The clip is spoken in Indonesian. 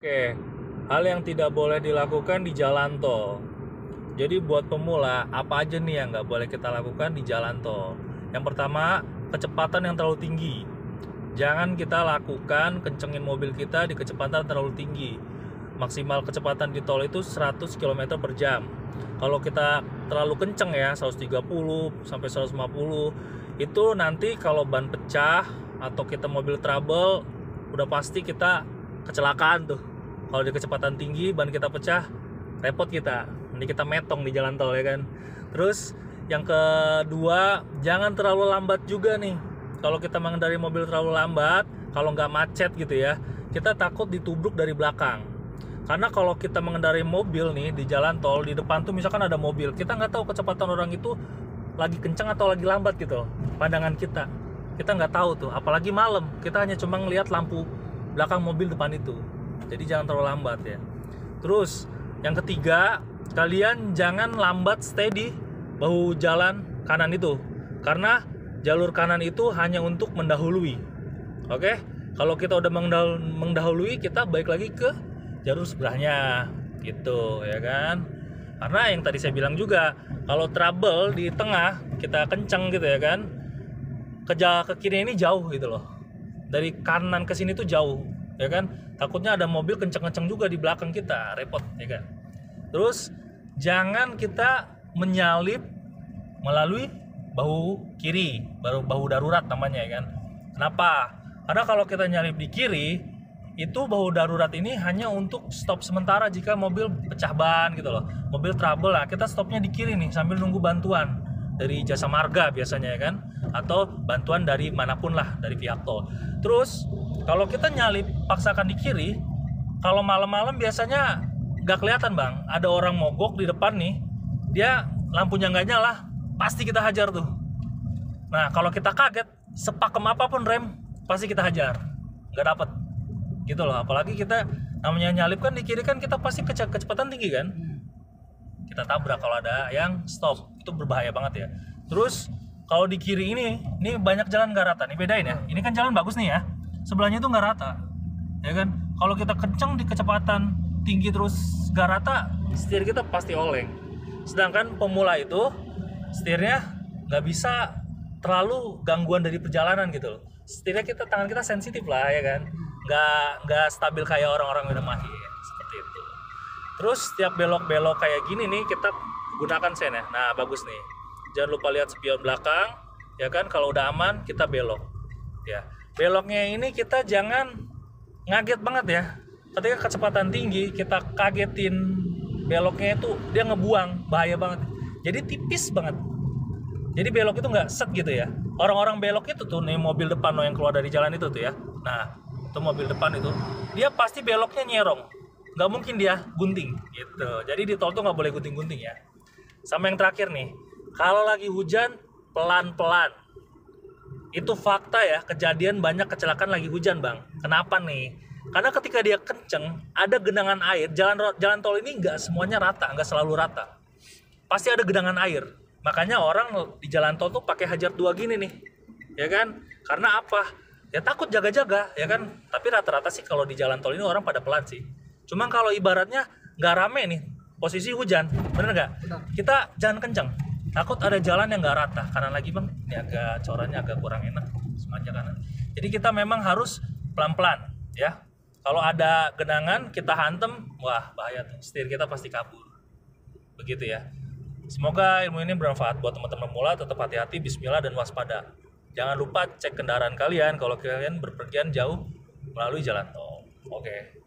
Oke, hal yang tidak boleh dilakukan di jalan tol. Jadi buat pemula, apa aja nih yang nggak boleh kita lakukan di jalan tol? Yang pertama, kecepatan yang terlalu tinggi. Jangan kita lakukan kencengin mobil kita di kecepatan terlalu tinggi. Maksimal kecepatan di tol itu 100 km per jam. Kalau kita terlalu kenceng ya, 130 sampai 150, itu nanti kalau ban pecah atau kita mobil trouble, udah pasti kita kecelakaan tuh. Kalau di kecepatan tinggi ban kita pecah, repot kita. Nanti kita metong di jalan tol ya kan. Terus yang kedua, jangan terlalu lambat juga nih. Kalau kita mengendarai mobil terlalu lambat, kalau nggak macet gitu ya, kita takut ditubruk dari belakang. Karena kalau kita mengendarai mobil nih di jalan tol, di depan tuh misalkan ada mobil, kita nggak tahu kecepatan orang itu lagi kencang atau lagi lambat gitu loh. Pandangan kita nggak tahu tuh. Apalagi malam, kita hanya cuma ngelihat lampu belakang mobil depan itu. Jadi jangan terlalu lambat ya. Terus yang ketiga, kalian jangan lambat stay di bahu jalan kanan itu, karena jalur kanan itu hanya untuk mendahului. Oke, kalau kita udah mendahului, kita balik lagi ke jalur sebelahnya gitu ya kan. Karena yang tadi saya bilang juga, kalau trouble di tengah kita kenceng gitu ya kan, ke kiri ini jauh gitu loh. Dari kanan ke sini tuh jauh ya kan, takutnya ada mobil kenceng-kenceng juga di belakang kita, repot ya kan. Terus jangan kita menyalip melalui bahu kiri, bahu darurat namanya ya kan. Kenapa? Karena kalau kita nyalip di kiri, itu bahu darurat ini hanya untuk stop sementara jika mobil pecah ban gitu loh, mobil trouble lah, kita stopnya di kiri nih sambil nunggu bantuan dari jasa marga biasanya ya kan, atau bantuan dari manapun lah, dari pihak tol. Terus kalau kita nyalip paksakan di kiri, kalau malam-malam biasanya nggak kelihatan bang, ada orang mogok di depan nih, dia lampunya nggak nyala, pasti kita hajar tuh. Nah kalau kita kaget, sepakem apapun rem, pasti kita hajar, nggak dapet gitu loh. Apalagi kita namanya nyalip kan di kiri kan, kita pasti kecepatan tinggi kan, kita tabrak kalau ada yang stop, itu berbahaya banget ya. Terus kalau di kiri ini banyak jalan nggak rata nih, bedain ya, ini kan jalan bagus nih ya, sebelahnya itu nggak rata ya kan. Kalau kita kenceng di kecepatan tinggi terus nggak rata, setir kita pasti oleng. Sedangkan pemula itu setirnya nggak bisa terlalu gangguan dari perjalanan gitu loh. Setirnya tangan kita sensitif lah ya kan, nggak stabil kayak orang-orang yang udah mahir seperti itu. Terus setiap belok-belok kayak gini nih, kita gunakan sen ya. Nah bagus nih, jangan lupa lihat spion belakang ya kan. Kalau udah aman kita belok ya. Beloknya ini kita jangan ngaget banget ya. Ketika kecepatan tinggi kita kagetin beloknya, itu dia ngebuang, bahaya banget. Jadi tipis banget, jadi belok itu nggak set gitu ya. Orang-orang belok itu tuh nih, mobil depan yang keluar dari jalan itu tuh ya, nah itu mobil depan itu dia pasti beloknya nyerong, nggak mungkin dia gunting gitu. Jadi di tol tuh nggak boleh gunting-gunting ya. Sama yang terakhir nih, kalau lagi hujan pelan-pelan. Itu fakta ya, kejadian banyak kecelakaan lagi hujan bang. Kenapa nih? Karena ketika dia kenceng, ada genangan air. Jalan tol ini nggak semuanya rata, nggak selalu rata, pasti ada genangan air. Makanya orang di jalan tol tuh pakai hajar dua gini nih ya kan. Karena apa? Ya takut jaga-jaga ya kan. Tapi rata-rata sih kalau di jalan tol ini orang pada pelan sih. Cuma kalau ibaratnya nggak rame nih, posisi hujan, bener nggak? Kita jangan kenceng, takut ada jalan yang nggak rata. Karena lagi bang, ini agak corannya agak kurang enak semanjang kanan. Jadi kita memang harus pelan-pelan ya. Kalau ada genangan kita hantem, wah bahaya tuh, setir kita pasti kabur. Begitu ya. Semoga ilmu ini bermanfaat buat teman-teman pemula. Tetap hati-hati, bismillah dan waspada. Jangan lupa cek kendaraan kalian kalau kalian berpergian jauh melalui jalan tol. Oke.